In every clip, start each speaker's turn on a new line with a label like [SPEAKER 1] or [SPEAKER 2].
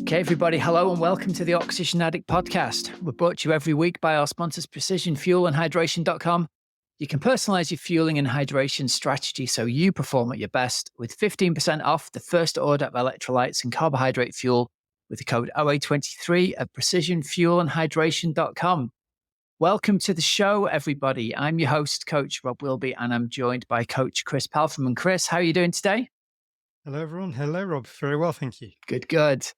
[SPEAKER 1] Okay, everybody, hello and welcome to the Oxygen Addict podcast. We're brought to you every week by our sponsors, precisionfuelandhydration.com. You can personalize your fueling and hydration strategy so you perform at your best with 15% off the first order of electrolytes and carbohydrate fuel with the code OA23 at precisionfuelandhydration.com. Welcome to the show, everybody. I'm your host, Coach Rob Wilby, and I'm joined by Coach Chris Palfram. And Chris, how are you doing today?
[SPEAKER 2] Hello, everyone. Hello, Rob. Very well, thank you.
[SPEAKER 1] Good.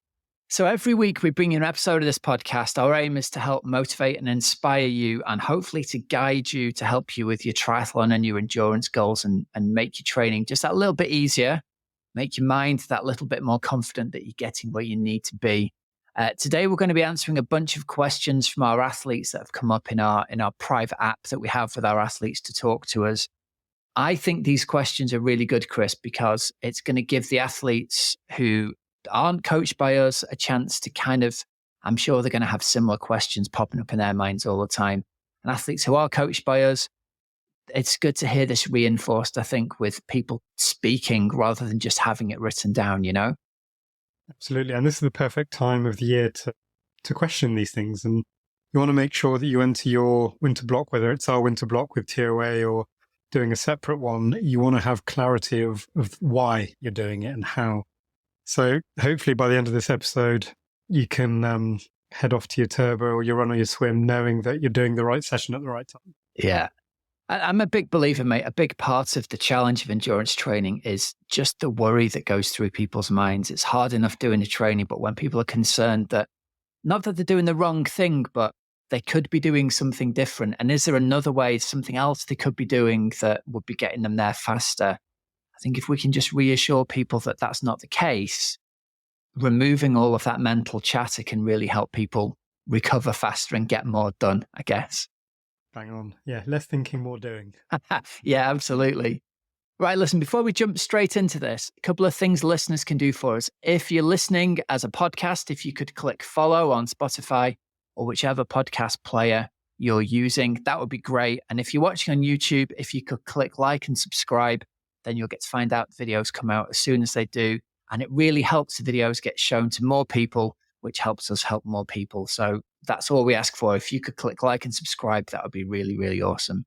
[SPEAKER 1] So every week we bring you an episode of this podcast. Our aim is to help motivate and inspire you and hopefully to guide you to help you with your triathlon and your endurance goals and make your training just that little bit easier, make your mind that little bit more confident that you're getting where you need to be. Today, we're going to be answering a bunch of questions from our athletes that have come up in our private app that we have with our athletes to talk to us. I think these questions are really good, Chris, because it's going to give the athletes who aren't coached by us a chance to I'm sure they're going to have similar questions popping up in their minds all the time. And athletes who are coached by us, it's good to hear this reinforced, I think, with people speaking rather than just having it written down, you know?
[SPEAKER 2] Absolutely. And this is the perfect time of the year to question these things. And you want to make sure that you enter your winter block, whether it's our winter block with TOA or doing a separate one, you want to have clarity of why you're doing it and how. So hopefully by the end of this episode, you can head off to your turbo or your run or your swim knowing that you're doing the right session at the right time.
[SPEAKER 1] Yeah. I'm a big believer, mate. A big part of the challenge of endurance training is just the worry that goes through people's minds. It's hard enough doing the training, but when people are concerned that, not that they're doing the wrong thing, but they could be doing something different. And is there another way, something else they could be doing that would be getting them there faster? I think if we can just reassure people that that's not the case, removing all of that mental chatter can really help people recover faster and get more done, I guess.
[SPEAKER 2] Bang on. Yeah, less thinking, more doing.
[SPEAKER 1] Yeah, absolutely. Right, listen, before we jump straight into this, a couple of things listeners can do for us. If you're listening as a podcast, if you could click follow on Spotify or whichever podcast player you're using, that would be great. And if you're watching on YouTube, if you could click like and subscribe, then you'll get to find out the videos come out as soon as they do. And it really helps the videos get shown to more people, which helps us help more people. So that's all we ask for. If you could click like and subscribe, that would be really, really awesome.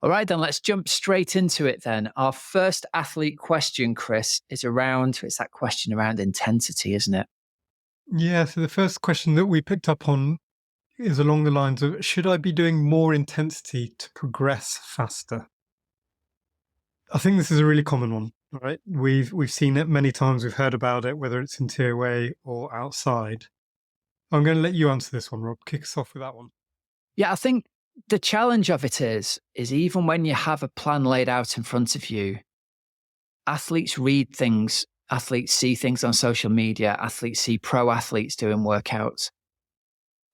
[SPEAKER 1] All right, then let's jump straight into it then. Our first athlete question, Chris, it's that question around intensity, isn't it?
[SPEAKER 2] Yeah, so the first question that we picked up on is along the lines of, should I be doing more intensity to progress faster? I think this is a really common one, right? We've seen it many times. We've heard about it, whether it's in TOA or outside. I'm going to let you answer this one, Rob. Kick us off with that one.
[SPEAKER 1] Yeah, I think the challenge of it is even when you have a plan laid out in front of you, athletes read things, athletes see things on social media, athletes see pro athletes doing workouts.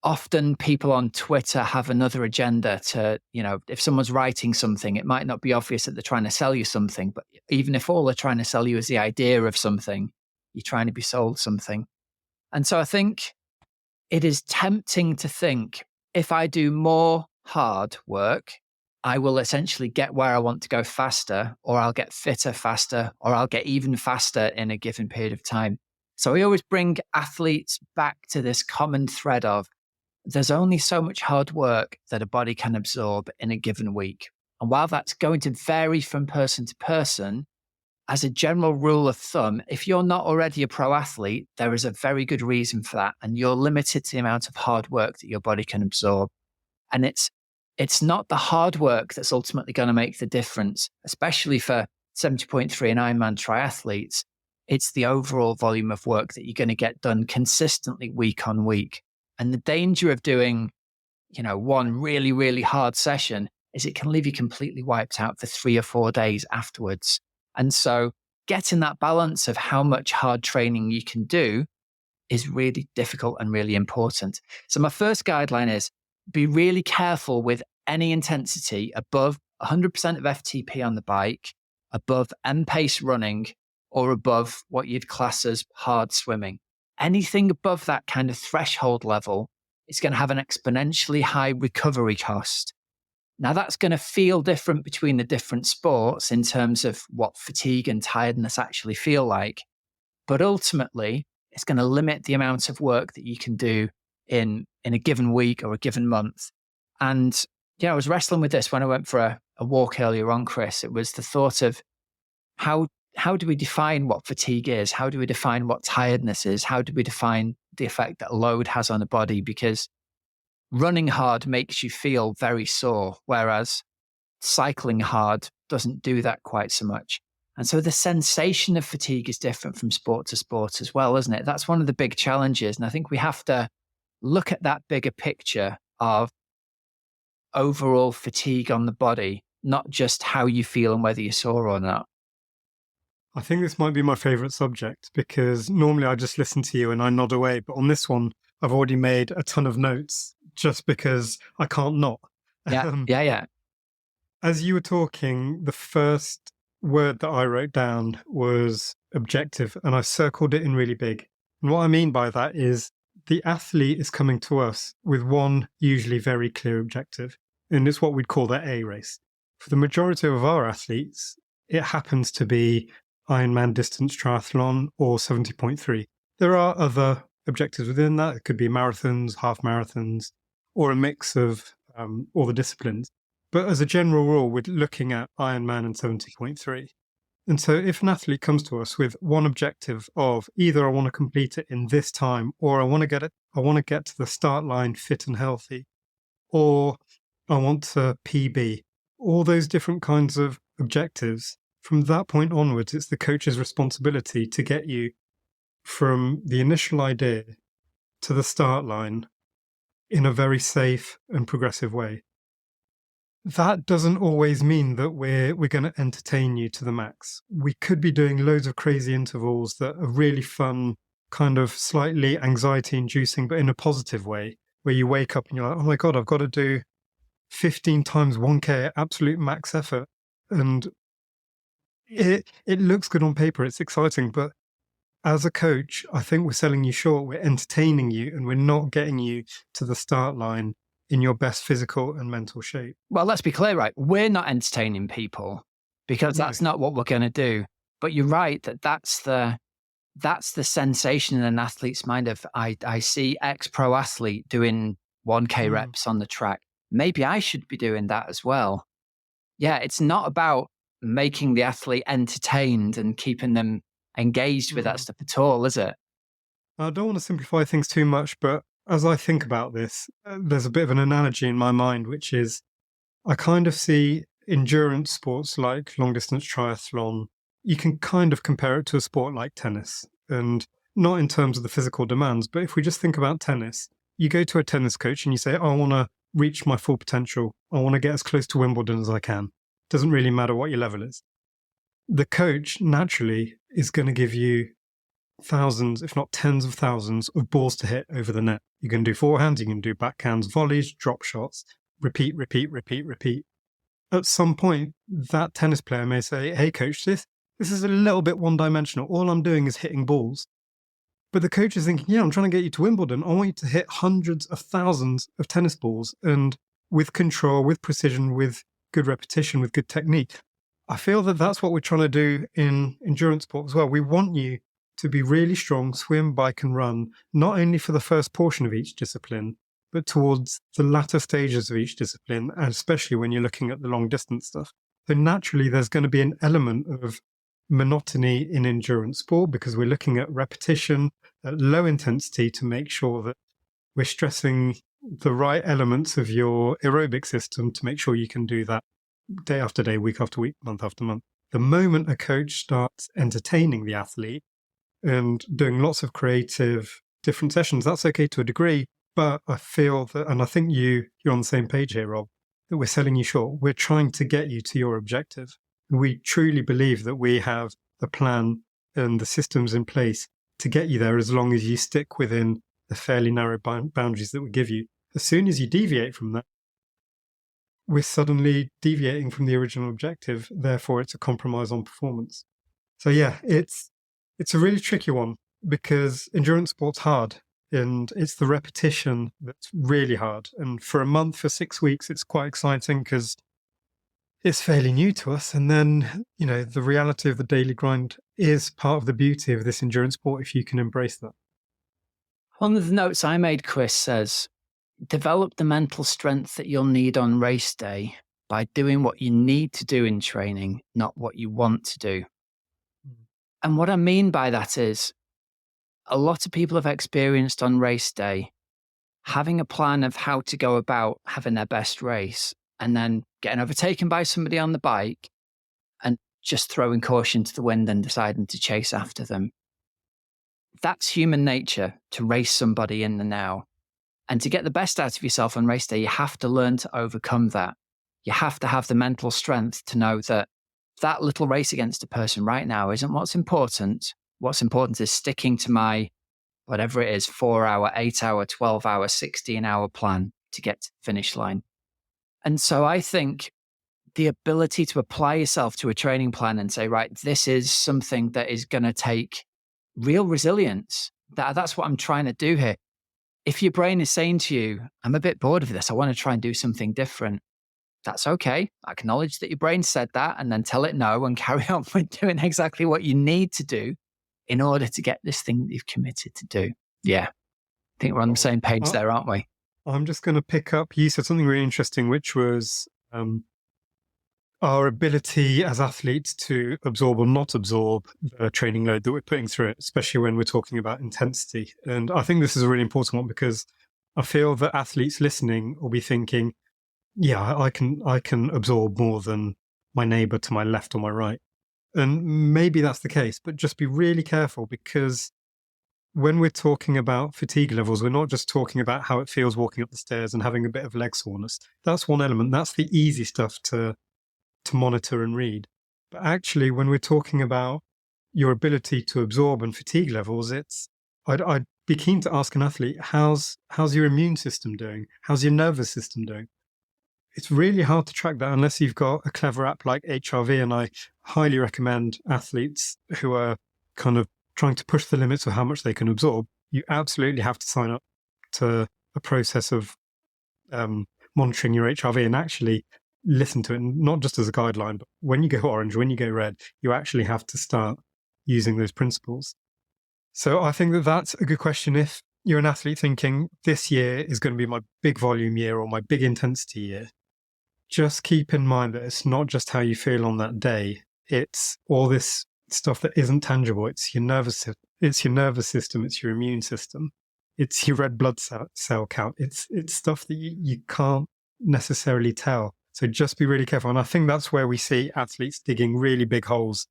[SPEAKER 1] Often people on Twitter have another agenda to, if someone's writing something, it might not be obvious that they're trying to sell you something, but even if all they're trying to sell you is the idea of something, you're trying to be sold something. And so I think it is tempting to think, if I do more hard work, I will essentially get where I want to go faster, or I'll get fitter faster, or I'll get even faster in a given period of time. So we always bring athletes back to this common thread of, there's only so much hard work that a body can absorb in a given week. And while that's going to vary from person to person, as a general rule of thumb, if you're not already a pro athlete, there is a very good reason for that. And you're limited to the amount of hard work that your body can absorb. And it's not the hard work that's ultimately going to make the difference, especially for 70.3 and IRONMAN triathletes. It's the overall volume of work that you're going to get done consistently week on week. And the danger of doing, one really, really hard session is it can leave you completely wiped out for 3 or 4 days afterwards. And so getting that balance of how much hard training you can do is really difficult and really important. So my first guideline is be really careful with any intensity above 100% of FTP on the bike, above M-pace running, or above what you'd class as hard swimming. Anything above that kind of threshold level is going to have an exponentially high recovery cost. Now, that's going to feel different between the different sports in terms of what fatigue and tiredness actually feel like. But ultimately, It's going to limit the amount of work that you can do in a given week or a given month. And yeah, I was wrestling with this when I went for a walk earlier on, Chris. It was the thought of how how do we define what fatigue is? How do we define what tiredness is? How do we define the effect that load has on the body? Because running hard makes you feel very sore, whereas cycling hard doesn't do that quite so much. And so the sensation of fatigue is different from sport to sport as well, isn't it? That's one of the big challenges. And I think we have to look at that bigger picture of overall fatigue on the body, not just how you feel and whether you're sore or not.
[SPEAKER 2] I think this might be my favorite subject because normally I just listen to you and I nod away. But on this one, I've already made a ton of notes just because I can't not.
[SPEAKER 1] Yeah. Yeah.
[SPEAKER 2] As you were talking, the first word that I wrote down was objective, and I circled it in really big. And what I mean by that is the athlete is coming to us with one usually very clear objective, and it's what we'd call their A race. For the majority of our athletes, it happens to be Ironman distance triathlon or 70.3. There are other objectives within that. It could be marathons, half marathons, or a mix of all the disciplines. But as a general rule, we're looking at Ironman and 70.3. And so if an athlete comes to us with one objective of either I want to complete it in this time, or I want to get to the start line fit and healthy, or I want to PB, all those different kinds of objectives, from that point onwards, it's the coach's responsibility to get you from the initial idea to the start line in a very safe and progressive way. That doesn't always mean that we're going to entertain you to the max. We could be doing loads of crazy intervals that are really fun, kind of slightly anxiety inducing, but in a positive way, where you wake up and you're like, oh my God, I've got to do 15 times 1K at absolute max effort. And it looks good on paper, it's exciting, but as a coach, I think we're selling you short. We're entertaining you and we're not getting you to the start line in your best physical and mental shape.
[SPEAKER 1] Well, let's be clear, right? We're not entertaining people because that's not what we're going to do. But you're right that that's the sensation in an athlete's mind of I see X pro athlete doing 1K reps on the track. Maybe I should be doing that as well. Yeah, it's not about making the athlete entertained and keeping them engaged with that stuff at all, is it?
[SPEAKER 2] I don't want to simplify things too much, but as I think about this, there's a bit of an analogy in my mind, which is I kind of see endurance sports like long distance triathlon. You can kind of compare it to a sport like tennis, and not in terms of the physical demands, but if we just think about tennis, you go to a tennis coach and you say, oh, I want to reach my full potential. I want to get as close to Wimbledon as I can. Doesn't really matter what your level is. The coach naturally is going to give you thousands, if not tens of thousands of balls to hit over the net. You can do forehands, you can do backhands, volleys, drop shots, repeat. At some point, that tennis player may say, hey coach, this is a little bit one-dimensional. All I'm doing is hitting balls. But the coach is thinking, yeah, I'm trying to get you to Wimbledon. I want you to hit hundreds of thousands of tennis balls, and with control, with precision, with good repetition, with good technique. I feel that that's what we're trying to do in endurance sport as well. We want you to be really strong, swim, bike and run, not only for the first portion of each discipline, but towards the latter stages of each discipline, and especially when you're looking at the long distance stuff. So naturally, there's going to be an element of monotony in endurance sport because we're looking at repetition at low intensity to make sure that we're stressing the right elements of your aerobic system to make sure you can do that day after day, week after week, month after month. The moment a coach starts entertaining the athlete and doing lots of creative different sessions, that's okay to a degree, but I feel that, and I think you're on the same page here, Rob, that we're selling you short. We're trying to get you to your objective. We truly believe that we have the plan and the systems in place to get you there as long as you stick within the fairly narrow boundaries that we give you. As soon as you deviate from that, we're suddenly deviating from the original objective. Therefore, it's a compromise on performance. So yeah, it's a really tricky one because endurance sport's hard and it's the repetition that's really hard. And for a month, for 6 weeks, it's quite exciting because it's fairly new to us. And then, the reality of the daily grind is part of the beauty of this endurance sport if you can embrace that.
[SPEAKER 1] One of the notes I made, Chris, says, develop the mental strength that you'll need on race day by doing what you need to do in training, not what you want to do.
[SPEAKER 2] Mm.
[SPEAKER 1] And what I mean by that is a lot of people have experienced on race day having a plan of how to go about having their best race and then getting overtaken by somebody on the bike and just throwing caution to the wind and deciding to chase after them. That's human nature, to race somebody in the now. And to get the best out of yourself on race day, you have to learn to overcome that. You have to have the mental strength to know that that little race against a person right now isn't what's important. What's important is sticking to my, whatever it is, 4-hour, 8-hour, 12-hour, 16-hour plan to get to the finish line. And so I think the ability to apply yourself to a training plan and say, right, this is something that is going to take real resilience. That's what I'm trying to do here. If your brain is saying to you, I'm a bit bored of this, I want to try and do something different, that's okay. Acknowledge that your brain said that and then tell it no and carry on with doing exactly what you need to do in order to get this thing that you've committed to do. Yeah. I think we're on the same page there, aren't we?
[SPEAKER 2] I'm just going to pick up, you said something really interesting, which was our ability as athletes to absorb or not absorb the training load that we're putting through it, especially when we're talking about intensity. And I think this is a really important one because I feel that athletes listening will be thinking, yeah, I can absorb more than my neighbor to my left or my right. And maybe that's the case, but just be really careful because when we're talking about fatigue levels, we're not just talking about how it feels walking up the stairs and having a bit of leg soreness. That's one element. That's the easy stuff to monitor and read. But actually, when we're talking about your ability to absorb and fatigue levels, I'd be keen to ask an athlete, how's your immune system doing? How's your nervous system doing? It's really hard to track that unless you've got a clever app like HRV, and I highly recommend athletes who are kind of trying to push the limits of how much they can absorb. You absolutely have to sign up to a process of monitoring your HRV and actually listen to it, not just as a guideline, but when you go orange, when you go red, you actually have to start using those principles. So I think that that's a good question. If you're an athlete thinking this year is going to be my big volume year or my big intensity year, just keep in mind that it's not just how you feel on that day. It's all this stuff that isn't tangible. It's your nervous system. It's your immune system. It's your red blood cell count. It's stuff that you can't necessarily tell. So just be really careful. And I think that's where we see athletes digging really big holes.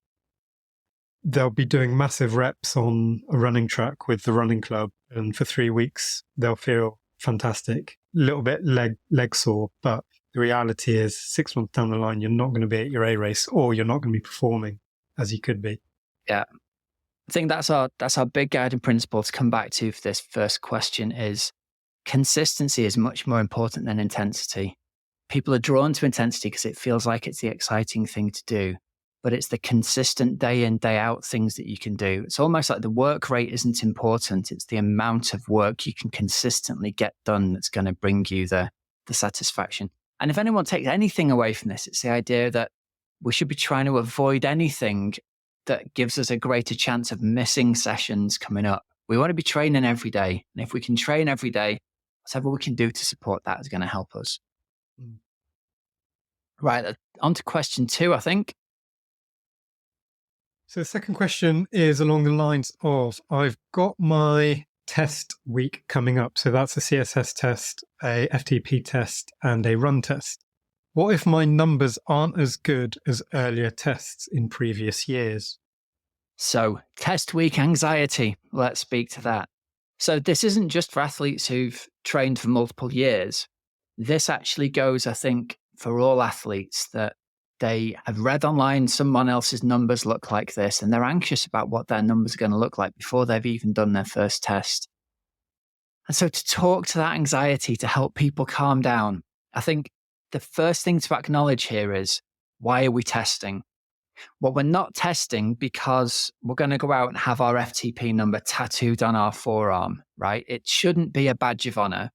[SPEAKER 2] They'll be doing massive reps on a running track with the running club. And for 3 weeks, they'll feel fantastic, a little bit leg sore. But the reality is 6 months down the line, you're not going to be at your A race or you're not going to be performing as you could be.
[SPEAKER 1] Yeah. I think that's our big guiding principle to come back to for this first question is consistency is much more important than intensity. People are drawn to intensity because it feels like it's the exciting thing to do, but it's the consistent day in, day out things that you can do. It's almost like the work rate isn't important. It's the amount of work you can consistently get done that's going to bring you the satisfaction. And if anyone takes anything away from this, it's the idea that we should be trying to avoid anything that gives us a greater chance of missing sessions coming up. We want to be training every day. And if we can train every day, whatever we can do to support that is going to help us. Right, on to question 2, I think.
[SPEAKER 2] So the second question is along the lines of, I've got my test week coming up. So that's a CSS test, a FTP test, and a run test. What if my numbers aren't as good as earlier tests in previous years?
[SPEAKER 1] So test week anxiety, let's speak to that. So this isn't just for athletes who've trained for multiple years. This actually goes, I think, for all athletes that they have read online someone else's numbers look like this, and they're anxious about what their numbers are going to look like before they've even done their first test. And so to talk to that anxiety to help people calm down, I think the first thing to acknowledge here is, why are we testing? Well, we're not testing because we're going to go out and have our FTP number tattooed on our forearm, right? It shouldn't be a badge of honor.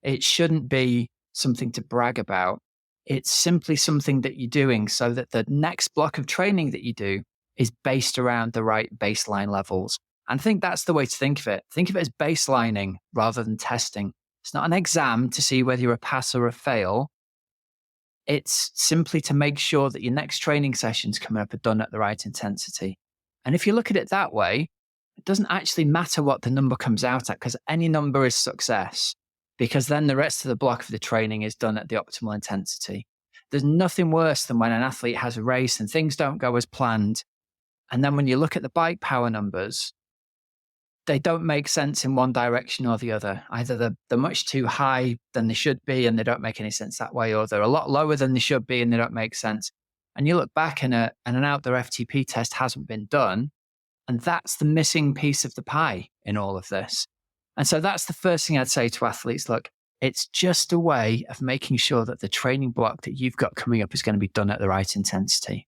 [SPEAKER 1] It shouldn't be something to brag about. It's simply something that you're doing so that the next block of training that you do is based around the right baseline levels And I think that's the way to think of it. Think of it as baselining rather than testing. It's not an exam to see whether you're a pass or a fail. It's simply to make sure that your next training sessions coming up are done at the right intensity. And if you look at it that way, it doesn't actually matter what the number comes out at, because any number is success, because then the rest of the block of the training is done at the optimal intensity. There's nothing worse than when an athlete has a race and things don't go as planned. And then when you look at the bike power numbers, they don't make sense in one direction or the other. Either they're much too high than they should be and they don't make any sense that way, or they're a lot lower than they should be and they don't make sense. And you look back and an outdoor FTP test hasn't been done. And that's the missing piece of the pie in all of this. And so that's the first thing I'd say to athletes. Look, it's just a way of making sure that the training block that you've got coming up is going to be done at the right intensity.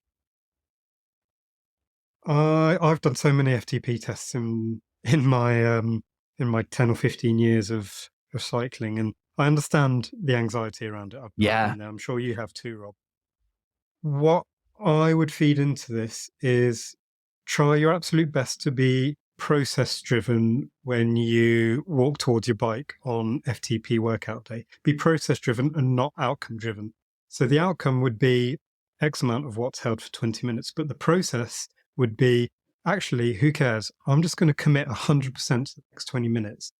[SPEAKER 2] I've done so many FTP tests in my 10 or 15 years of cycling, and I understand the anxiety around it. I'm sure you have too, Rob. What I would feed into this is try your absolute best to be process driven when you walk towards your bike on FTP workout day. Be process driven and not outcome driven. So the outcome would be X amount of watts held for 20 minutes, but the process would be, actually, who cares? I'm just going to commit 100% to the next 20 minutes.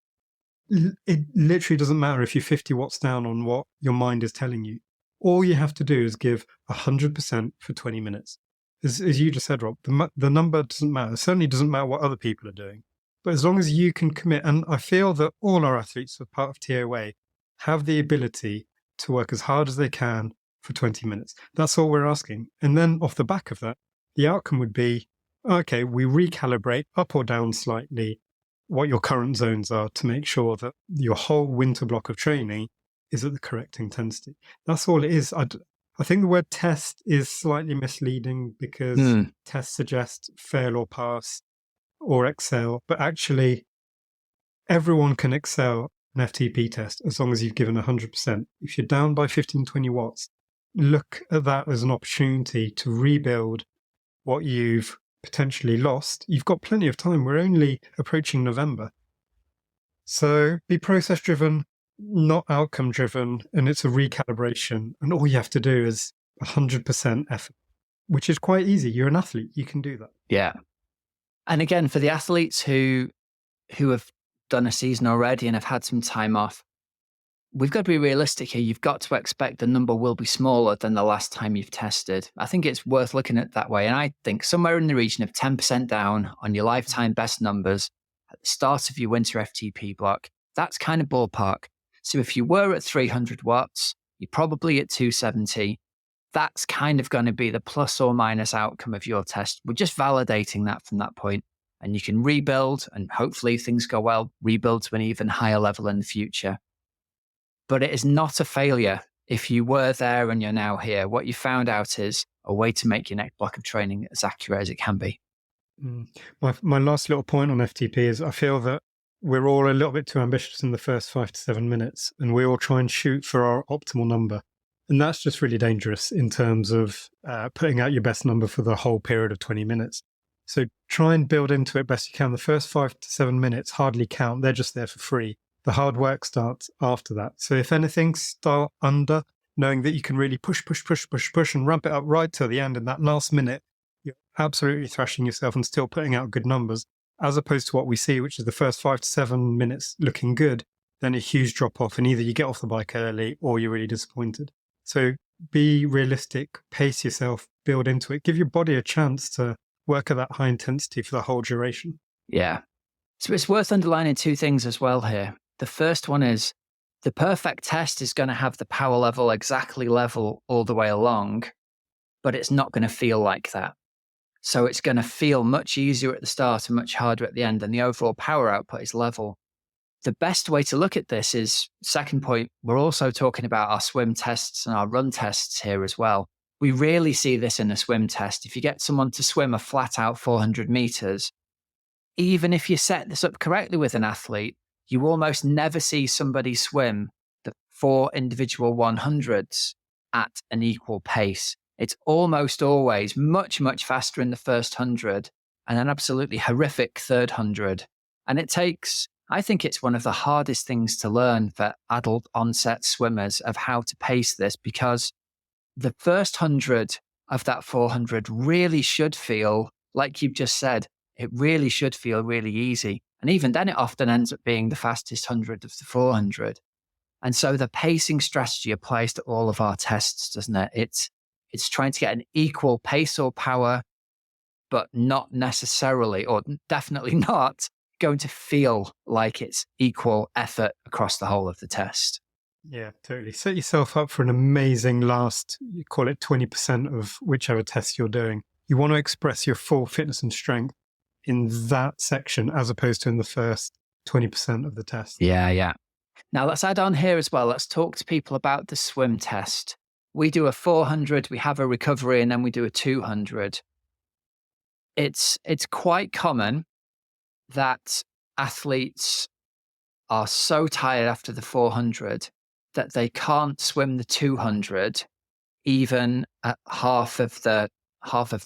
[SPEAKER 2] It literally doesn't matter if you're 50 watts down on what your mind is telling you. All you have to do is give 100% for 20 minutes. As you just said, Rob, the number doesn't matter. It certainly doesn't matter what other people are doing. But as long as you can commit, and I feel that all our athletes as part of TOA have the ability to work as hard as they can for 20 minutes. That's all we're asking. And then off the back of that, the outcome would be, okay, we recalibrate up or down slightly what your current zones are to make sure that your whole winter block of training is at the correct intensity. That's all it is. I think the word test is slightly misleading because test suggests fail or pass or excel, but actually everyone can excel an FTP test as long as you've given 100%. If you're down by 15, 20 watts, look at that as an opportunity to rebuild what you've potentially lost. You've got plenty of time. We're only approaching November. So be process driven, not outcome driven, and it's a recalibration. And all you have to do is 100% effort, which is quite easy. You're an athlete. You can do that.
[SPEAKER 1] Yeah. And again, for the athletes who have done a season already and have had some time off, we've got to be realistic here. You've got to expect the number will be smaller than the last time you've tested. I think it's worth looking at it that way. And I think somewhere in the region of 10% down on your lifetime best numbers at the start of your winter FTP block, that's kind of ballpark. So if you were at 300 watts, you're probably at 270. That's kind of going to be the plus or minus outcome of your test. We're just validating that from that point. And you can rebuild, and hopefully if things go well, rebuild to an even higher level in the future. But it is not a failure if you were there and you're now here. What you found out is a way to make your next block of training as accurate as it can be.
[SPEAKER 2] My last little point on FTP is I feel that we're all a little bit too ambitious in the first 5 to 7 minutes, and we all try and shoot for our optimal number. And that's just really dangerous in terms of putting out your best number for the whole period of 20 minutes. So try and build into it best you can. The first 5 to 7 minutes hardly count. They're just there for free. The hard work starts after that. So if anything, start under, knowing that you can really push and ramp it up right till the end. In that last minute, you're absolutely thrashing yourself and still putting out good numbers, as opposed to what we see, which is the first 5 to 7 minutes looking good, then a huge drop off, and either you get off the bike early or you're really disappointed. So be realistic, pace yourself, build into it, give your body a chance to work at that high intensity for the whole duration.
[SPEAKER 1] Yeah. So it's worth underlining 2 things as well here. The first one is the perfect test is going to have the power level exactly level all the way along, but it's not going to feel like that. So it's going to feel much easier at the start and much harder at the end, and the overall power output is level. The best way to look at this is, second point, we're also talking about our swim tests and our run tests here as well. We rarely see this in a swim test. If you get someone to swim a flat out 400 meters, even if you set this up correctly with an athlete, you almost never see somebody swim the 4 individual 100s at an equal pace. It's almost always much, much faster in the first 100 and an absolutely horrific third 100. And I think it's one of the hardest things to learn for adult onset swimmers of how to pace this, because the first 100 of that 400 really should feel, like you've just said, it really should feel really easy. And even then, it often ends up being the fastest 100 of the 400. And so the pacing strategy applies to all of our tests, doesn't it? It's trying to get an equal pace or power, but not necessarily, or definitely not, going to feel like it's equal effort across the whole of the test.
[SPEAKER 2] Yeah, totally. Set yourself up for an amazing last, you call it 20% of whichever test you're doing. You want to express your full fitness and strength in that section as opposed to in the first 20% of the test.
[SPEAKER 1] Yeah. Now let's add on here as well. Let's talk to people about the swim test. We do a 400, we have a recovery, and then we do a 200. It's quite common that athletes are so tired after the 400 that they can't swim the 200 even at half of the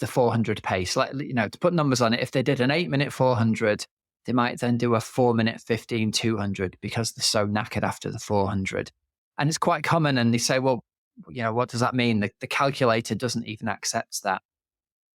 [SPEAKER 1] 400 pace. Like, to put numbers on it, if they did an 8-minute 400, they might then do a 4-minute 15 200 because they're so knackered after the 400. And it's quite common. And they say, well, what does that mean? The calculator doesn't even accept that.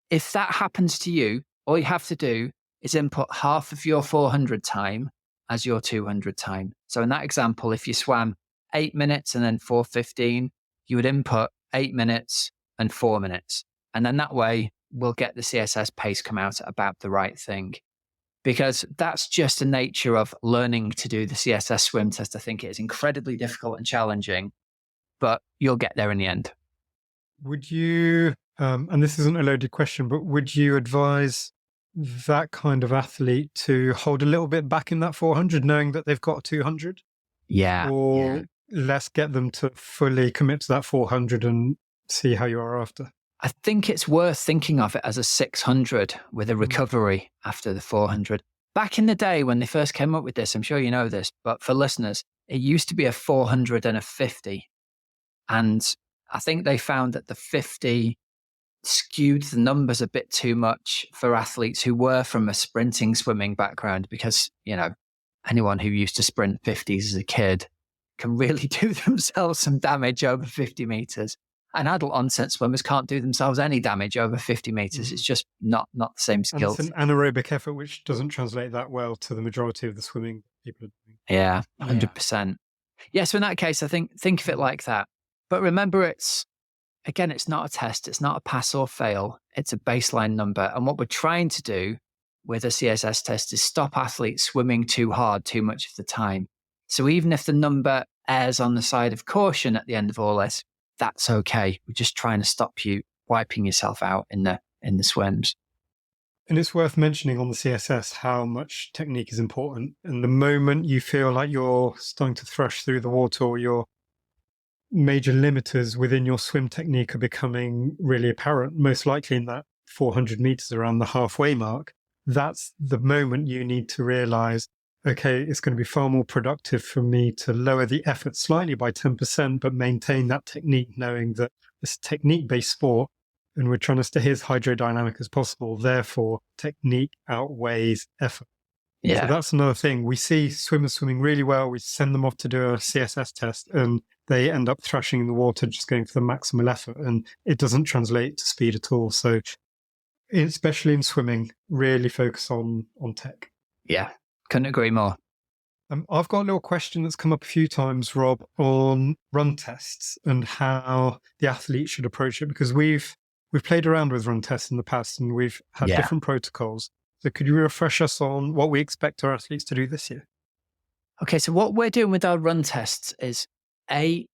[SPEAKER 1] If that happens to you, all you have to do is input half of your 400 time as your 200 time. So in that example, if you swam 8 minutes and then 4:15, you would input 8 minutes and 4 minutes. And then that way we'll get the CSS pace come out at about the right thing. Because that's just the nature of learning to do the CSS swim test. I think it is incredibly difficult and challenging, but you'll get there in the end.
[SPEAKER 2] Would you, and this isn't a loaded question, but would you advise that kind of athlete to hold a little bit back in that 400, knowing that they've got 200?
[SPEAKER 1] Yeah.
[SPEAKER 2] Or let's get them to fully commit to that 400 and see how you are after?
[SPEAKER 1] I think it's worth thinking of it as a 600 with a recovery after the 400. Back in the day when they first came up with this, I'm sure you know this, but for listeners, it used to be a 400 and a 50. And I think they found that the 50 skewed the numbers a bit too much for athletes who were from a sprinting swimming background, because, anyone who used to sprint 50s as a kid can really do themselves some damage over 50 meters. And adult onset swimmers can't do themselves any damage over 50 meters. It's just not the same skills.
[SPEAKER 2] And it's an anaerobic effort, which doesn't translate that well to the majority of the swimming people are doing.
[SPEAKER 1] Yeah, 100%. Yeah, so in that case, I think of it like that. But remember, it's not a test. It's not a pass or fail. It's a baseline number. And what we're trying to do with a CSS test is stop athletes swimming too hard too much of the time. So even if the number errs on the side of caution at the end of all this, that's okay. We're just trying to stop you wiping yourself out in the swims.
[SPEAKER 2] And it's worth mentioning on the CSS how much technique is important. And the moment you feel like you're starting to thrush through the water, or your major limiters within your swim technique are becoming really apparent, most likely in that 400 meters around the halfway mark, that's the moment you need to realize, okay, it's going to be far more productive for me to lower the effort slightly by 10%, but maintain that technique, knowing that it's a technique-based sport and we're trying to stay as hydrodynamic as possible. Therefore, technique outweighs effort.
[SPEAKER 1] Yeah.
[SPEAKER 2] So that's another thing. We see swimmers swimming really well. We send them off to do a CSS test and they end up thrashing in the water, just going for the maximal effort. And it doesn't translate to speed at all. So especially in swimming, really focus on tech.
[SPEAKER 1] Yeah. Couldn't agree more.
[SPEAKER 2] I've got a little question that's come up a few times, Rob, on run tests and how the athlete should approach it, because we've played around with run tests in the past and we've had different protocols. So could you refresh us on what we expect our athletes to do this year?
[SPEAKER 1] Okay, so what we're doing with our run tests is the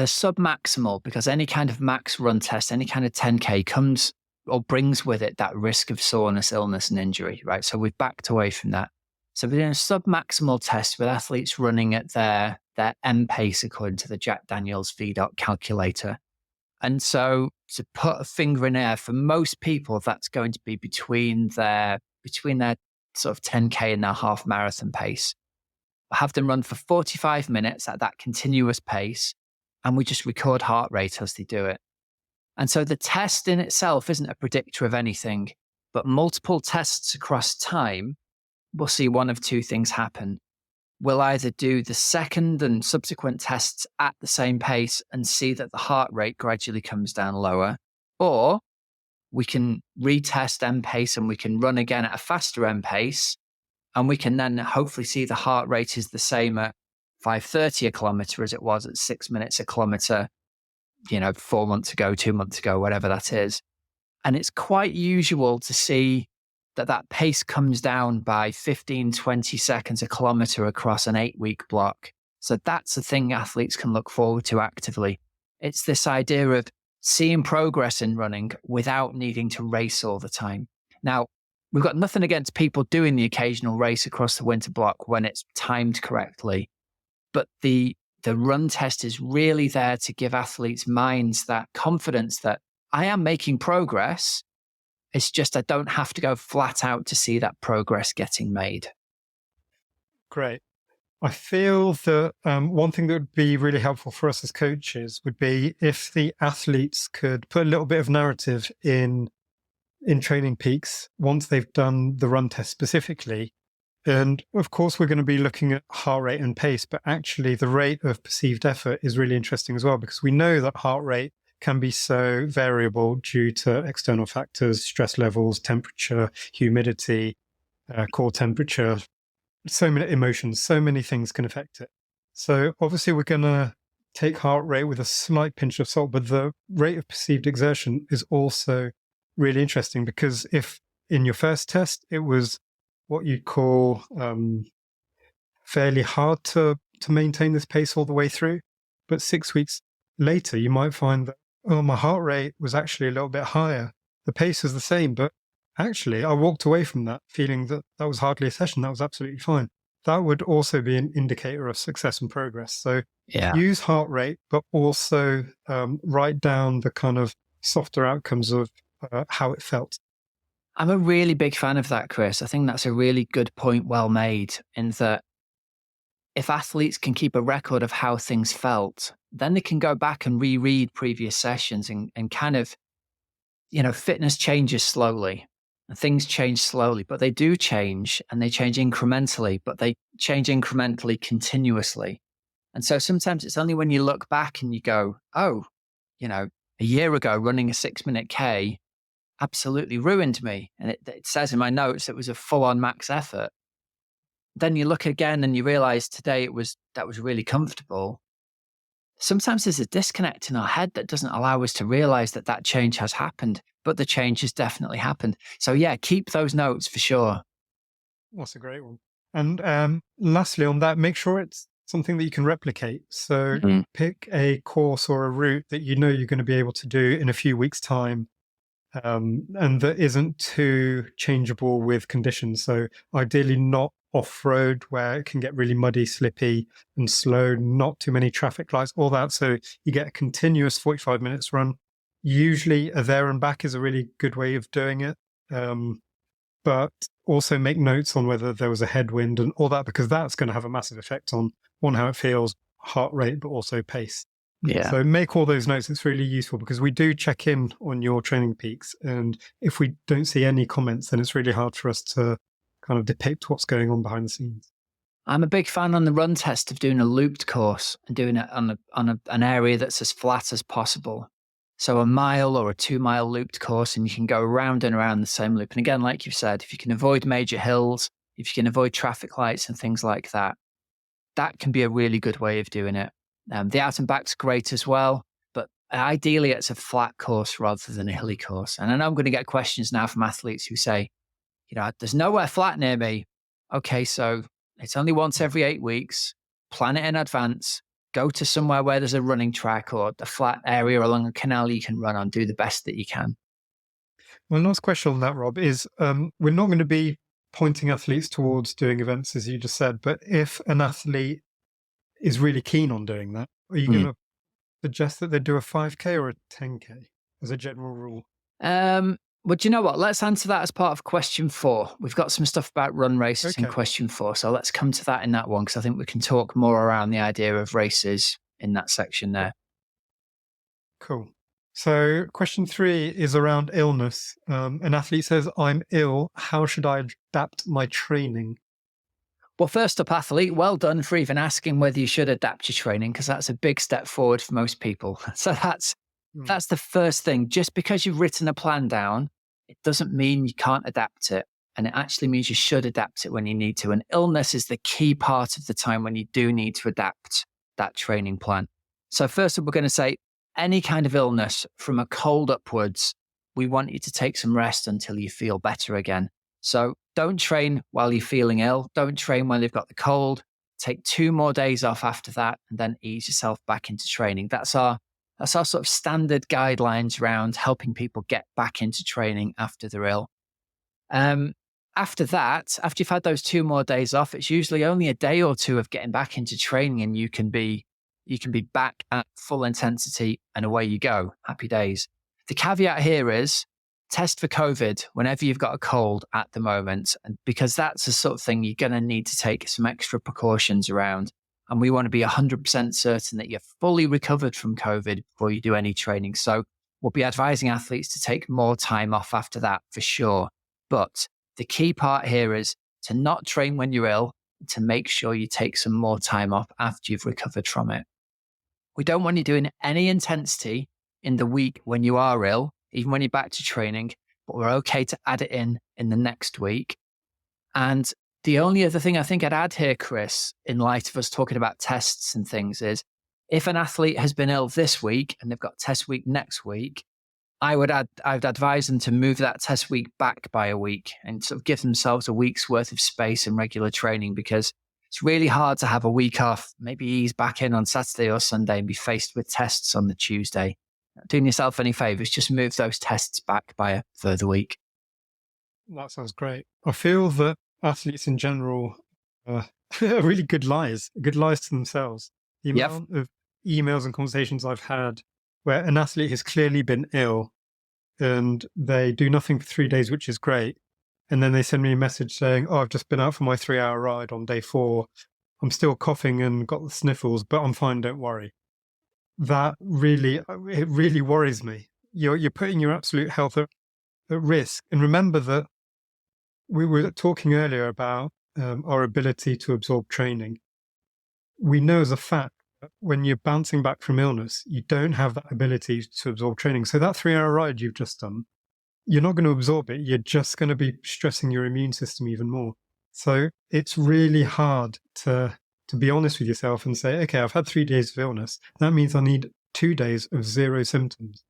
[SPEAKER 1] sub-maximal, because any kind of max run test, any kind of 10K comes or brings with it that risk of soreness, illness, and injury, right? So we've backed away from that. So we're doing a sub-maximal test with athletes running at their M pace according to the Jack Daniels VDOT calculator. And so to put a finger in air, for most people, that's going to be between their sort of 10K and their half marathon pace. I have them run for 45 minutes at that continuous pace, and we just record heart rate as they do it. And so the test in itself isn't a predictor of anything. But multiple tests across time, we'll see one of two things happen. We'll either do the second and subsequent tests at the same pace and see that the heart rate gradually comes down lower, or we can retest end pace and we can run again at a faster end pace, and we can then hopefully see the heart rate is the same at 5:30 a kilometer as it was at 6 minutes a kilometer, 4 months ago, 2 months ago, whatever that is. And it's quite usual to see that pace comes down by 15, 20 seconds a kilometer across an 8-week block. So that's the thing athletes can look forward to actively. It's this idea of seeing progress in running without needing to race all the time. Now, we've got nothing against people doing the occasional race across the winter block when it's timed correctly. But the run test is really there to give athletes' minds that confidence that I am making progress. It's just I don't have to go flat out to see that progress getting made.
[SPEAKER 2] Great. I feel that one thing that would be really helpful for us as coaches would be if the athletes could put a little bit of narrative in Training Peaks once they've done the run test specifically. And of course, we're going to be looking at heart rate and pace, but actually the rate of perceived effort is really interesting as well, because we know that heart rate can be so variable due to external factors, stress levels, temperature, humidity, core temperature, so many emotions, so many things can affect it. So obviously we're going to take heart rate with a slight pinch of salt, but the rate of perceived exertion is also really interesting, because if in your first test, it was what you'd call fairly hard to maintain this pace all the way through, but 6 weeks later, you might find that, my heart rate was actually a little bit higher. The pace was the same, but actually I walked away from that feeling that was hardly a session. That was absolutely fine. That would also be an indicator of success and progress. So use heart rate, but also write down the kind of softer outcomes of how it felt.
[SPEAKER 1] I'm a really big fan of that, Chris. I think that's a really good point, well made, in that if athletes can keep a record of how things felt, then they can go back and reread previous sessions and kind of, fitness changes slowly and things change slowly, but they do change, and they change incrementally, but they change incrementally continuously. And so sometimes it's only when you look back and you go, oh, a year ago running a 6-minute K absolutely ruined me. And it says in my notes it was a full-on max effort. Then you look again and you realize today that was really comfortable. Sometimes there's a disconnect in our head that doesn't allow us to realize that change has happened, but the change has definitely happened. So yeah, keep those notes for sure.
[SPEAKER 2] That's a great one. And lastly on that, make sure it's something that you can replicate. So pick a course or a route that you're going to be able to do in a few weeks' time, and that isn't too changeable with conditions. So ideally not off-road where it can get really muddy, slippy and slow, not too many traffic lights, all that. So you get a continuous 45 minutes run. Usually a there and back is a really good way of doing it. But also make notes on whether there was a headwind and all that, because that's going to have a massive effect on how it feels, heart rate, but also pace.
[SPEAKER 1] Yeah.
[SPEAKER 2] So make all those notes. It's really useful because we do check in on your Training Peaks. And if we don't see any comments, then it's really hard for us to kind of depict what's going on behind the scenes.
[SPEAKER 1] I'm a big fan on the run test of doing a looped course and doing it on an area that's as flat as possible. So a mile or a 2-mile looped course, and you can go around and around the same loop. And again, like you've said, if you can avoid major hills, if you can avoid traffic lights and things like that, that can be a really good way of doing it. The out and back's great as well, but ideally it's a flat course rather than a hilly course. And I know I'm going to get questions now from athletes who say, there's nowhere flat near me. Okay, so it's only once every 8 weeks. Plan it in advance. Go to somewhere where there's a running track or a flat area along a canal you can run on. Do the best that you can.
[SPEAKER 2] Well, last question on that, Rob, is we're not going to be pointing athletes towards doing events, as you just said, but if an athlete is really keen on doing that, are you going to suggest that they do a 5K or a 10K as a general rule?
[SPEAKER 1] Well, do you know what? Let's answer that as part of question 4. We've got some stuff about run races in question 4. So let's come to that in that one, because I think we can talk more around the idea of races in that section there.
[SPEAKER 2] Cool. So question 3 is around illness. An athlete says, I'm ill. How should I adapt my training?
[SPEAKER 1] Well, first up, athlete, well done for even asking whether you should adapt your training, because that's a big step forward for most people. So
[SPEAKER 2] Hmm.
[SPEAKER 1] that's the first thing. Just because you've written a plan down, it doesn't mean you can't adapt it. And it actually means you should adapt it when you need to. And illness is the key part of the time when you do need to adapt that training plan. So first up, we're going to say any kind of illness from a cold upwards, we want you to take some rest until you feel better again. So don't train while you're feeling ill. Don't train while you've got the cold. Take 2 more days off after that and then ease yourself back into training. That's our sort of standard guidelines around helping people get back into training after they're ill. Um, After that, after you've had those 2 more days off, it's usually only a day or 2 of getting back into training, and you can be back at full intensity and away you go. Happy days. The caveat here is test for COVID whenever you've got a cold at the moment, and because that's the sort of thing you're going to need to take some extra precautions around. And we want to be 100% certain that you're fully recovered from COVID before you do any training. So we'll be advising athletes to take more time off after that for sure. But the key part here is to not train when you're ill, to make sure you take some more time off after you've recovered from it. We don't want you doing any intensity in the week when you are ill, even when you're back to training, but we're okay to add it in the next week. And the only other thing I think I'd add here, Chris, in light of us talking about tests and things, is if an athlete has been ill this week and they've got test week next week, I'd advise them to move that test week back by a week and sort of give themselves a week's worth of space and regular training, because it's really hard to have a week off, maybe ease back in on Saturday or Sunday and be faced with tests on the Tuesday. Not doing yourself any favors, just move those tests back by a further week.
[SPEAKER 2] That sounds great. I feel that athletes in general are really good liars to themselves. The
[SPEAKER 1] Yep.
[SPEAKER 2] amount of emails and conversations I've had where an athlete has clearly been ill and they do nothing for 3 days, which is great. And then they send me a message saying, oh, I've just been out for my 3-hour ride on day 4. I'm still coughing and got the sniffles, but I'm fine, don't worry. It really worries me. You're putting your absolute health at risk. And remember that we were talking earlier about our ability to absorb training. We know as a fact that when you're bouncing back from illness, you don't have that ability to absorb training. So that 3-hour ride you've just done, you're not going to absorb it. You're just going to be stressing your immune system even more. So it's really hard to be honest with yourself and say, okay, I've had 3 days of illness. That means I need 2 days of 0 symptoms.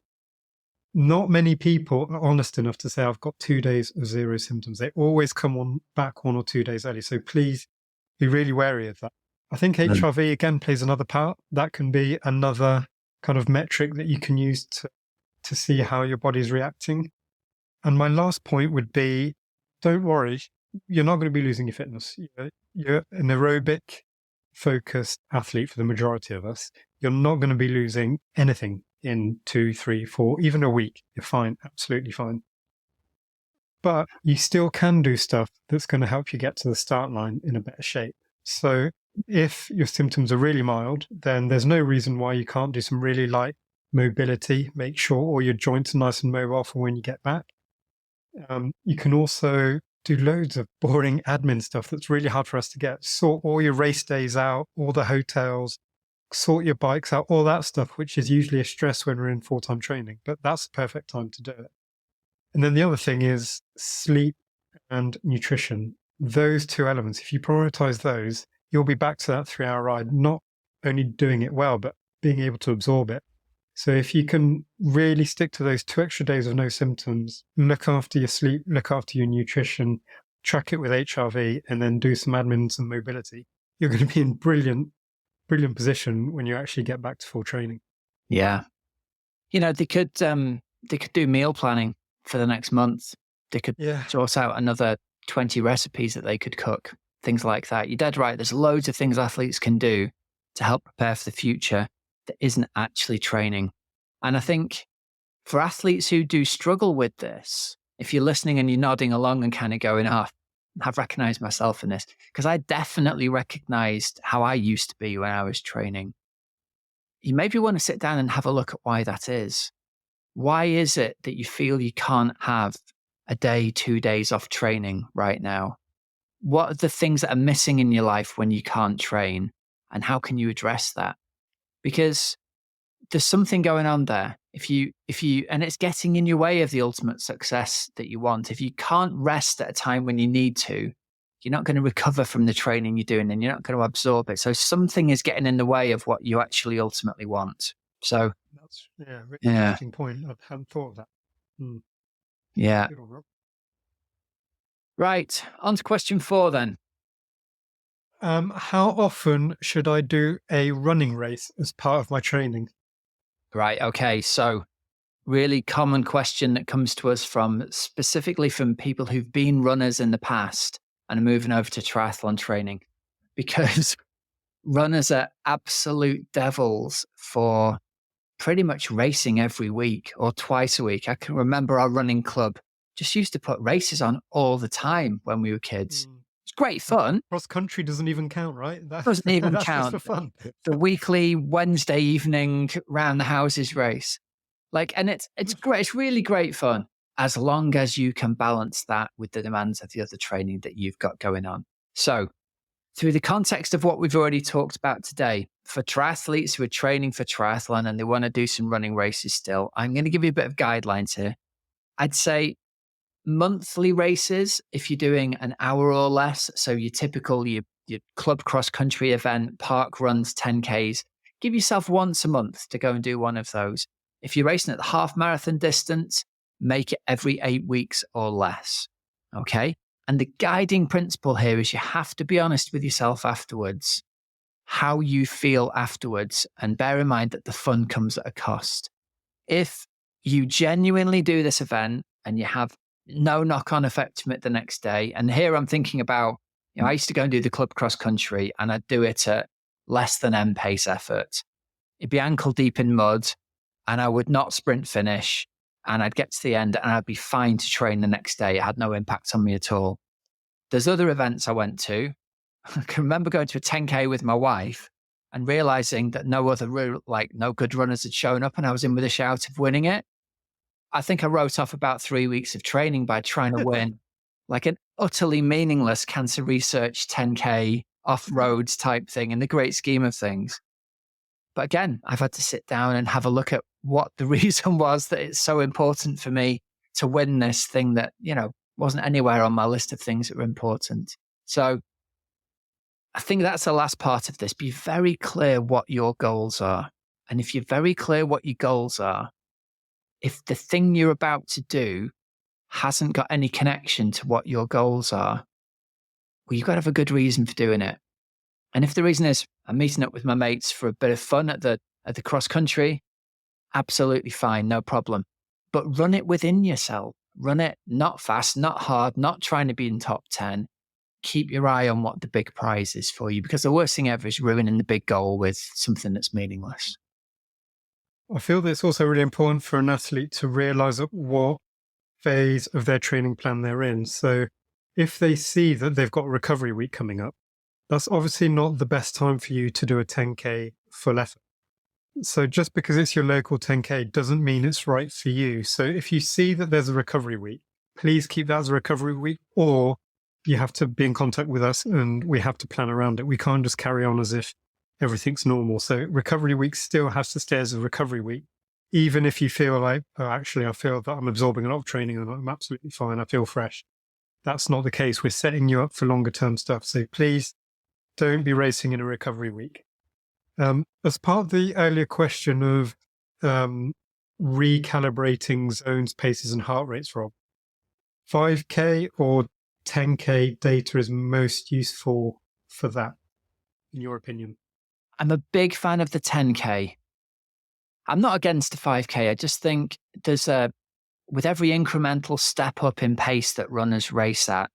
[SPEAKER 2] Not many people are honest enough to say, I've got 2 days of 0 symptoms. They always come back 1 or 2 days early. So please be really wary of that. I think HRV, again, plays another part. That can be another kind of metric that you can use to see how your body's reacting. And my last point would be, don't worry, you're not going to be losing your fitness. You're an aerobic focused athlete for the majority of us. You're not going to be losing anything in 2, 3, 4, even a week. You're fine, absolutely fine. But you still can do stuff that's going to help you get to the start line in a better shape. So if your symptoms are really mild, then there's no reason why you can't do some really light mobility. Make sure all your joints are nice and mobile for when you get back. You can also do loads of boring admin stuff that's really hard for us to get. Sort all your race days out, all the hotels, sort your bikes out, all that stuff, which is usually a stress when we're in full-time training, but that's the perfect time to do it. And then the other thing is sleep and nutrition. Those 2 elements, if you prioritize those, you'll be back to that 3-hour ride, not only doing it well, but being able to absorb it. So if you can really stick to those 2 extra days of no symptoms, look after your sleep, look after your nutrition, track it with HRV, and then do some admin and some mobility, you're going to be in brilliant position when you actually get back to full training.
[SPEAKER 1] Yeah. They could do meal planning for the next month. They could sort out another 20 recipes that they could cook, things like that. You're dead right. There's loads of things athletes can do to help prepare for the future that isn't actually training. And I think for athletes who do struggle with this, if you're listening and you're nodding along and kind of going, I've recognized myself in this, because I definitely recognized how I used to be when I was training. You maybe want to sit down and have a look at why that is. Why is it that you feel you can't have a day, 2 days off training right now? What are the things that are missing in your life when you can't train? And how can you address that? Because there's something going on there. And it's getting in your way of the ultimate success that you want. If you can't rest at a time when you need to, you're not going to recover from the training you're doing and you're not going to absorb it. So something is getting in the way of what you actually ultimately want. So,
[SPEAKER 2] That's a really
[SPEAKER 1] yeah,
[SPEAKER 2] interesting point. I hadn't thought of that. Mm.
[SPEAKER 1] yeah.
[SPEAKER 2] Good on Rob.
[SPEAKER 1] Right. On to question 4 then.
[SPEAKER 2] How often should I do a running race as part of my training?
[SPEAKER 1] Right. Okay. So, really common question that comes to us specifically from people who've been runners in the past and are moving over to triathlon training because runners are absolute devils for pretty much racing every week or twice a week. I can remember our running club just used to put races on all the time when we were kids.
[SPEAKER 2] Mm.
[SPEAKER 1] It's great fun.
[SPEAKER 2] Cross country doesn't even count, right?
[SPEAKER 1] Doesn't even
[SPEAKER 2] That's just for
[SPEAKER 1] count.
[SPEAKER 2] fun.
[SPEAKER 1] The weekly Wednesday evening round the houses race. And it's great. It's really great fun as long as you can balance that with the demands of the other training that you've got going on. So, through the context of what we've already talked about today, for triathletes who are training for triathlon and they want to do some running races still, I'm going to give you a bit of guidelines here. I'd say monthly races, if you're doing an hour or less, so your club cross country event, park runs, 10Ks, give yourself once a month to go and do one of those. If you're racing at the half marathon distance, make it every 8 weeks or less. Okay. And the guiding principle here is you have to be honest with yourself afterwards, how you feel afterwards. And bear in mind that the fun comes at a cost. If you genuinely do this event and you have no knock on effect from it the next day, and here I'm thinking about, I used to go and do the club cross country and I'd do it at less than M pace effort. It'd be ankle deep in mud and I would not sprint finish. And I'd get to the end and I'd be fine to train the next day. It had no impact on me at all. There's other events I went to. I can remember going to a 10K with my wife and realizing that no good runners had shown up and I was in with a shout of winning it. I think I wrote off about 3 weeks of training by trying to win an utterly meaningless cancer research 10K off roads type thing in the great scheme of things. But again, I've had to sit down and have a look at what the reason was that it's so important for me to win this thing that, wasn't anywhere on my list of things that were important. So I think that's the last part of this. Be very clear what your goals are. And if you're very clear what your goals are, if the thing you're about to do hasn't got any connection to what your goals are, well, you've got to have a good reason for doing it. And if the reason is I'm meeting up with my mates for a bit of fun at the cross country, absolutely fine, no problem. But run it within yourself. Run it not fast, not hard, not trying to be in top 10. Keep your eye on what the big prize is for you, because the worst thing ever is ruining the big goal with something that's meaningless.
[SPEAKER 2] I feel that it's also really important for an athlete to realize what phase of their training plan they're in. So if they see that they've got a recovery week coming up, that's obviously not the best time for you to do a 10K full effort. So just because it's your local 10K doesn't mean it's right for you. So if you see that there's a recovery week, please keep that as a recovery week, or you have to be in contact with us and we have to plan around it. We can't just carry on as if everything's normal. So recovery week still has to stay as a recovery week, even if you feel like, oh, actually, I feel that I'm absorbing a lot of training and I'm absolutely fine. I feel fresh. That's not the case. We're setting you up for longer term stuff. So please don't be racing in a recovery week. As part of the earlier question of recalibrating zones, paces, and heart rates, Rob, 5K or 10K data is most useful for that, in your opinion?
[SPEAKER 1] I'm a big fan of the 10K. I'm not against the 5K. I just think with every incremental step up in pace that runners race at,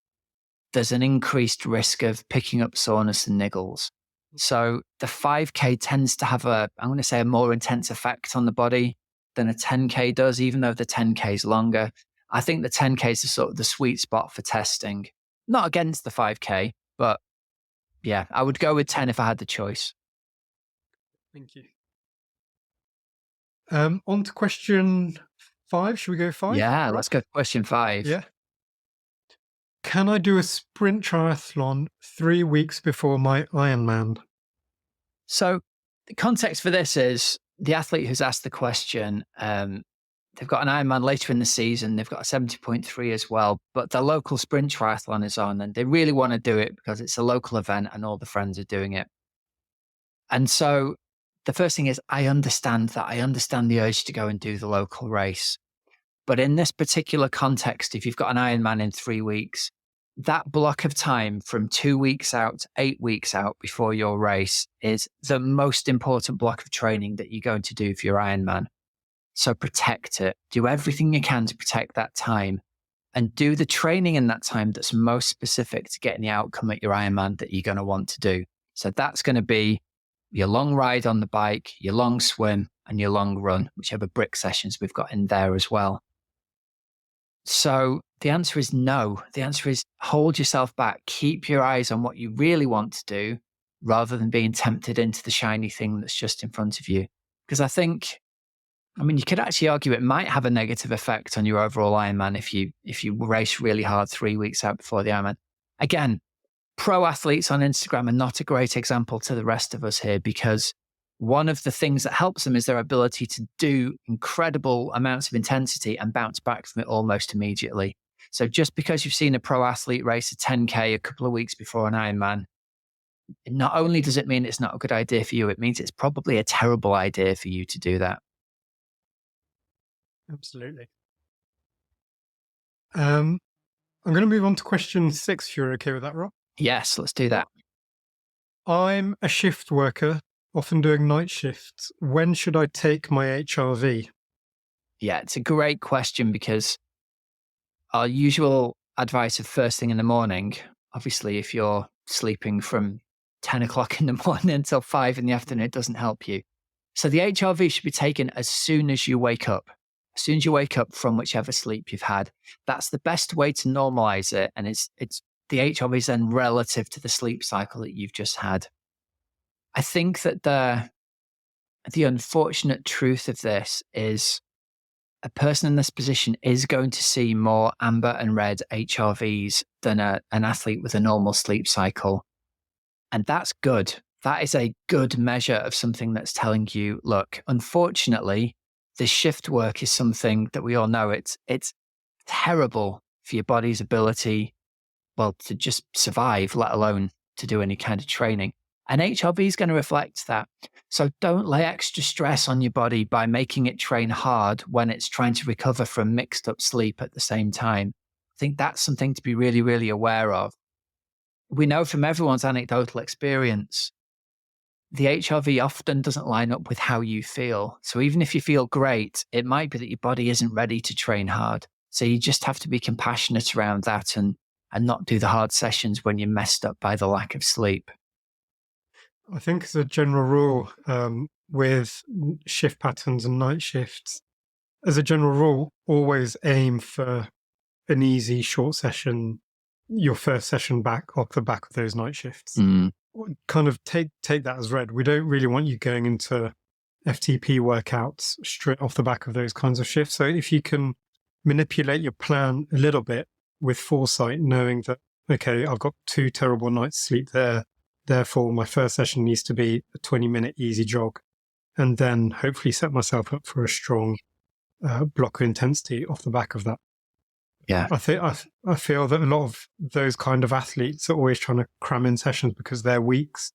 [SPEAKER 1] there's an increased risk of picking up soreness and niggles. So the 5K tends to have a more intense effect on the body than a 10K does, even though the 10K is longer. I think the 10K is sort of the sweet spot for testing. Not against the 5K, but yeah, I would go with 10 if I had the choice.
[SPEAKER 2] Thank you. On to question 5? Should we go 5?
[SPEAKER 1] Yeah,
[SPEAKER 2] Rob?
[SPEAKER 1] let's go to question 5.
[SPEAKER 2] Yeah. Can I do a sprint triathlon 3 weeks before my Ironman?
[SPEAKER 1] So the context for this is the athlete who's asked the question, they've got an Ironman later in the season. They've got a 70.3 as well, but the local sprint triathlon is on and they really want to do it because it's a local event and all the friends are doing it. And so the first thing is, I understand that. I understand the urge to go and do the local race. But in this particular context, if you've got an Ironman in 3 weeks, that block of time from 2 weeks out to 8 weeks out before your race is the most important block of training that you're going to do for your Ironman. So protect it. Do everything you can to protect that time and do the training in that time that's most specific to getting the outcome at your Ironman that you're going to want to do. So that's going to be your long ride on the bike, your long swim, and your long run, whichever brick sessions we've got in there as well. So the answer is no. The answer is hold yourself back. Keep your eyes on what you really want to do rather than being tempted into the shiny thing that's just in front of you. Because you could actually argue it might have a negative effect on your overall Ironman if you race really hard 3 weeks out before the Ironman. Again, pro athletes on Instagram are not a great example to the rest of us here because one of the things that helps them is their ability to do incredible amounts of intensity and bounce back from it almost immediately. So just because you've seen a pro athlete race a 10K a couple of weeks before an Ironman, not only does it mean it's not a good idea for you, it means it's probably a terrible idea for you to do that.
[SPEAKER 2] Absolutely. I'm going to move on to question 6, if you're okay with that, Rob.
[SPEAKER 1] Yes, let's do that.
[SPEAKER 2] I'm a shift worker, often doing night shifts. When should I take my HRV?
[SPEAKER 1] Yeah, it's a great question because our usual advice of first thing in the morning, obviously, if you're sleeping from 10 o'clock in the morning until 5 in the afternoon, it doesn't help you. So the HRV should be taken as soon as you wake up. As soon as you wake up from whichever sleep you've had, that's the best way to normalize it. And it's the HRV is then relative to the sleep cycle that you've just had. I think that the unfortunate truth of this is a person in this position is going to see more amber and red HRVs than an athlete with a normal sleep cycle. And that's good. That is a good measure of something that's telling you, look, unfortunately, the shift work is something that we all know it's terrible for your body's ability, to just survive, let alone to do any kind of training. And HRV is going to reflect that. So don't lay extra stress on your body by making it train hard when it's trying to recover from mixed up sleep at the same time. I think that's something to be really, really aware of. We know from everyone's anecdotal experience, the HRV often doesn't line up with how you feel. So even if you feel great, it might be that your body isn't ready to train hard. So you just have to be compassionate around that and not do the hard sessions when you're messed up by the lack of sleep.
[SPEAKER 2] I think as a general rule, with shift patterns and night shifts, as a general rule, always aim for an easy short session, your first session back off the back of those night shifts. Kind of take that as read. We don't really want you going into FTP workouts straight off the back of those kinds of shifts. So if you can manipulate your plan a little bit with foresight, knowing that, okay, I've got 2 terrible nights sleep there, therefore my first session needs to be a 20-minute easy jog, and then hopefully set myself up for a strong block of intensity off the back of that.
[SPEAKER 1] Yeah,
[SPEAKER 2] I feel that a lot of those kind of athletes are always trying to cram in sessions because their weeks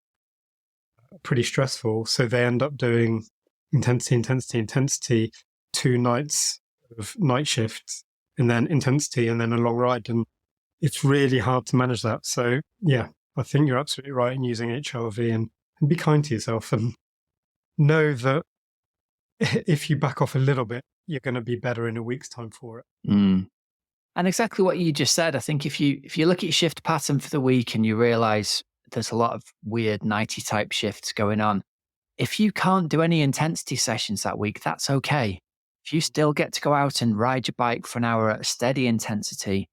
[SPEAKER 2] are pretty stressful, so they end up doing intensity, 2 nights of night shifts, and then intensity, and then a long ride, and it's really hard to manage that. So yeah, I think you're absolutely right in using HRV, and be kind to yourself and know that if you back off a little bit, you're going to be better in a week's time for it.
[SPEAKER 1] And exactly what you just said. I think if you look at your shift pattern for the week and you realize there's a lot of weird nighty type shifts going on, if you can't do any intensity sessions that week, that's okay. If you still get to go out and ride your bike for an hour at a steady intensity,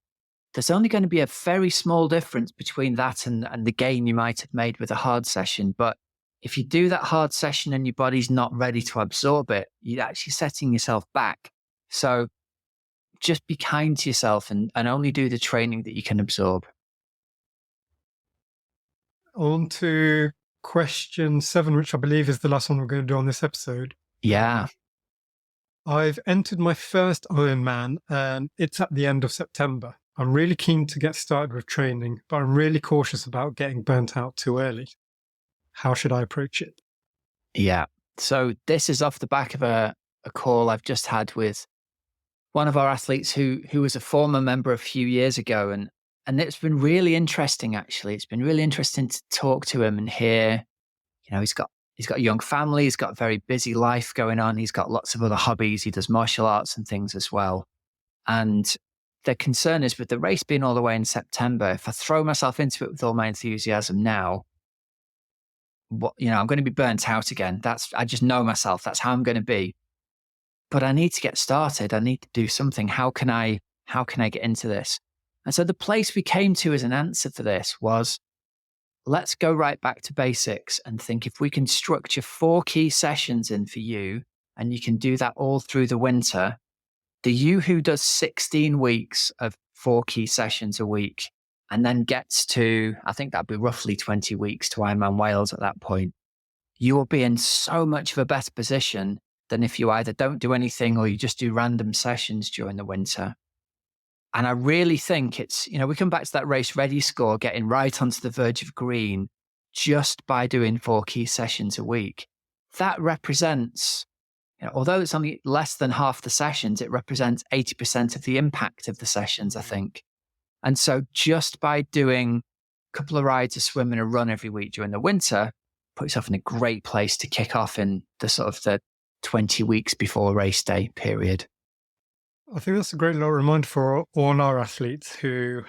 [SPEAKER 1] there's only going to be a very small difference between that and the gain you might have made with a hard session. But if you do that hard session and your body's not ready to absorb it, you're actually setting yourself back. So just be kind to yourself and only do the training that you can absorb.
[SPEAKER 2] On to question 7, which I believe is the last one we're going to do on this episode.
[SPEAKER 1] Yeah.
[SPEAKER 2] I've entered my first Ironman and it's at the end of September. I'm really keen to get started with training, but I'm really cautious about getting burnt out too early. How should I approach it?
[SPEAKER 1] Yeah. So this is off the back of a call I've just had with one of our athletes who was a former member a few years ago. And it's been really interesting, actually. It's been really interesting to talk to him and hear, he's got a young family, he's got a very busy life going on, he's got lots of other hobbies, he does martial arts and things as well. And the concern is with the race being all the way in September, if I throw myself into it with all my enthusiasm now, I'm going to be burnt out again. I just know myself. That's how I'm going to be. But I need to get started. I need to do something. How can I get into this? And so the place we came to as an answer for this was, let's go right back to basics and think if we can structure 4 key sessions in for you, and you can do that all through the winter, the you who does 16 weeks of 4 key sessions a week and then gets to, I think that'd be roughly 20 weeks to Ironman Wales at that point, you will be in so much of a better position than if you either don't do anything or you just do random sessions during the winter. And I really think it's, we come back to that race ready score, getting right onto the verge of green just by doing 4 key sessions a week. That represents, although it's only less than half the sessions, it represents 80% of the impact of the sessions, I think. And so just by doing a couple of rides, a swim and a run every week during the winter, put yourself in a great place to kick off in the sort of the 20 weeks before race day period.
[SPEAKER 2] I think that's a great little reminder for all our athletes who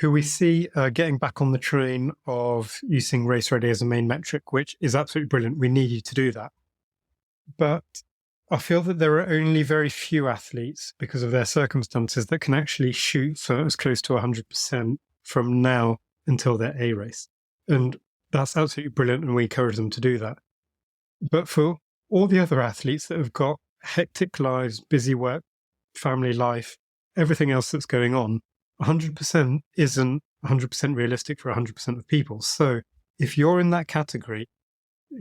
[SPEAKER 2] we see getting back on the train of using race ready as a main metric, which is absolutely brilliant. We need you to do that. But I feel that there are only very few athletes, because of their circumstances, that can actually shoot for as close to 100% from now until their A race. And that's absolutely brilliant, and we encourage them to do that. But for all the other athletes that have got hectic lives, busy work, family life, everything else that's going on, 100% isn't 100% realistic for 100% of people. So if you're in that category,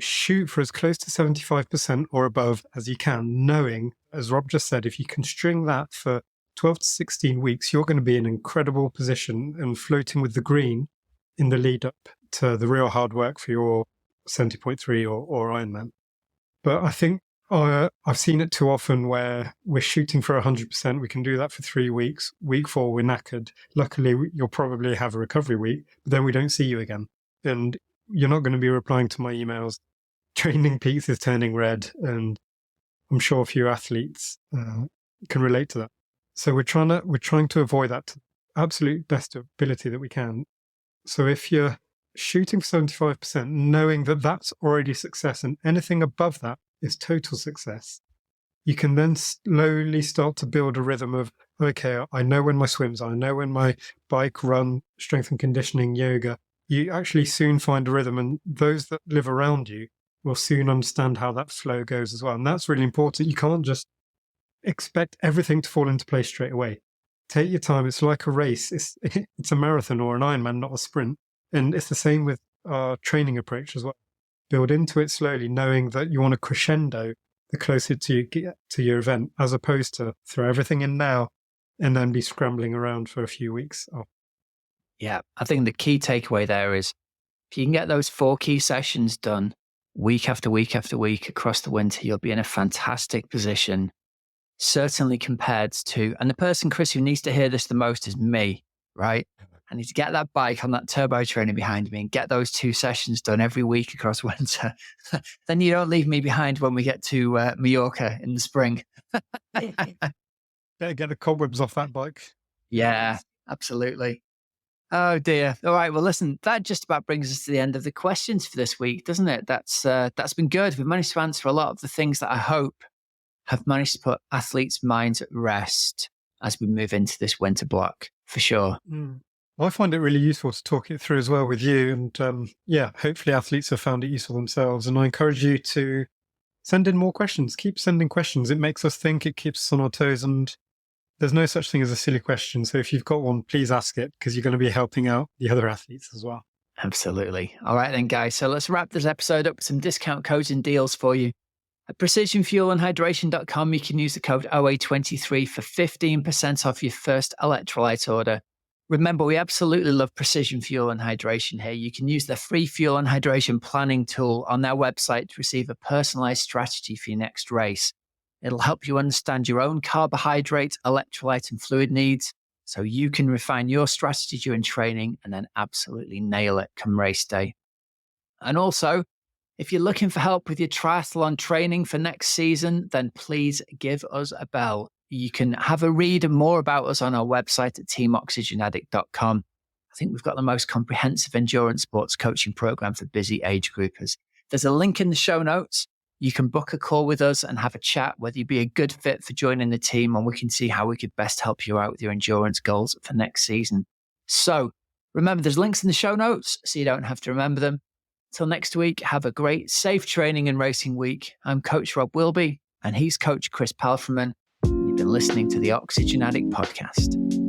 [SPEAKER 2] shoot for as close to 75% or above as you can, knowing, as Rob just said, if you can string that for 12 to 16 weeks, you're going to be in an incredible position and floating with the green in the lead up to the real hard work for your 70.3 or Ironman. But I think I've seen it too often where we're shooting for 100%. We can do that for 3 weeks. Week 4, we're knackered. Luckily, you'll probably have a recovery week, but then we don't see you again. And you're not going to be replying to my emails. Training peaks is turning red. And I'm sure a few athletes can relate to that. So we're trying to avoid that to the absolute best ability that we can. So if you're shooting for 75%, knowing that that's already success and anything above that is total success, you can then slowly start to build a rhythm of, okay, I know when my swims, I know when my bike, run, strength and conditioning, yoga. You actually soon find a rhythm, and those that live around you will soon understand how that flow goes as well. And that's really important. You can't just expect everything to fall into place straight away. Take your time. It's like a race. It's a marathon or an Ironman, not a sprint. And it's the same with our training approach as well. Build into it slowly, knowing that you want to crescendo the closer to you get to your event, as opposed to throw everything in now and then be scrambling around for a few weeks.
[SPEAKER 1] Yeah, I think the key takeaway there is if you can get those 4 key sessions done week after week after week across the winter, you'll be in a fantastic position, certainly compared to, and the person, Chris, who needs to hear this the most is me, right? I need to get that bike on that turbo trainer behind me and get those 2 sessions done every week across winter. Then you don't leave me behind when we get to Mallorca in the spring.
[SPEAKER 2] Better get the cobwebs off that bike.
[SPEAKER 1] Yeah, absolutely. Oh dear. All right. Well, listen, that just about brings us to the end of the questions for this week, doesn't it? That's been good. We've managed to answer a lot of the things that I hope have managed to put athletes' minds at rest as we move into this winter block, for sure.
[SPEAKER 2] I find it really useful to talk it through as well with you. And hopefully athletes have found it useful themselves. And I encourage you to send in more questions. Keep sending questions. It makes us think, it keeps us on our toes, and there's no such thing as a silly question. So if you've got one, please ask it, because you're going to be helping out the other athletes as well.
[SPEAKER 1] Absolutely. All right then, guys. So let's wrap this episode up with some discount codes and deals for you. At precisionfuelandhydration.com, you can use the code OA23 for 15% off your first electrolyte order. Remember, we absolutely love Precision Fuel and Hydration here. You can use the free fuel and hydration planning tool on their website to receive a personalized strategy for your next race. It'll help you understand your own carbohydrate, electrolyte, and fluid needs so you can refine your strategy during training and then absolutely nail it come race day. And also, if you're looking for help with your triathlon training for next season, then please give us a bell. You can have a read more about us on our website at teamoxygenaddict.com. I think we've got the most comprehensive endurance sports coaching program for busy age groupers. There's a link in the show notes. You can book a call with us and have a chat, whether you'd be a good fit for joining the team, and we can see how we could best help you out with your endurance goals for next season. So remember, there's links in the show notes so you don't have to remember them. Till next week, have a great, safe training and racing week. I'm Coach Rob Wilby, and he's Coach Chris Palfreman. You've been listening to the Oxygen Addict podcast.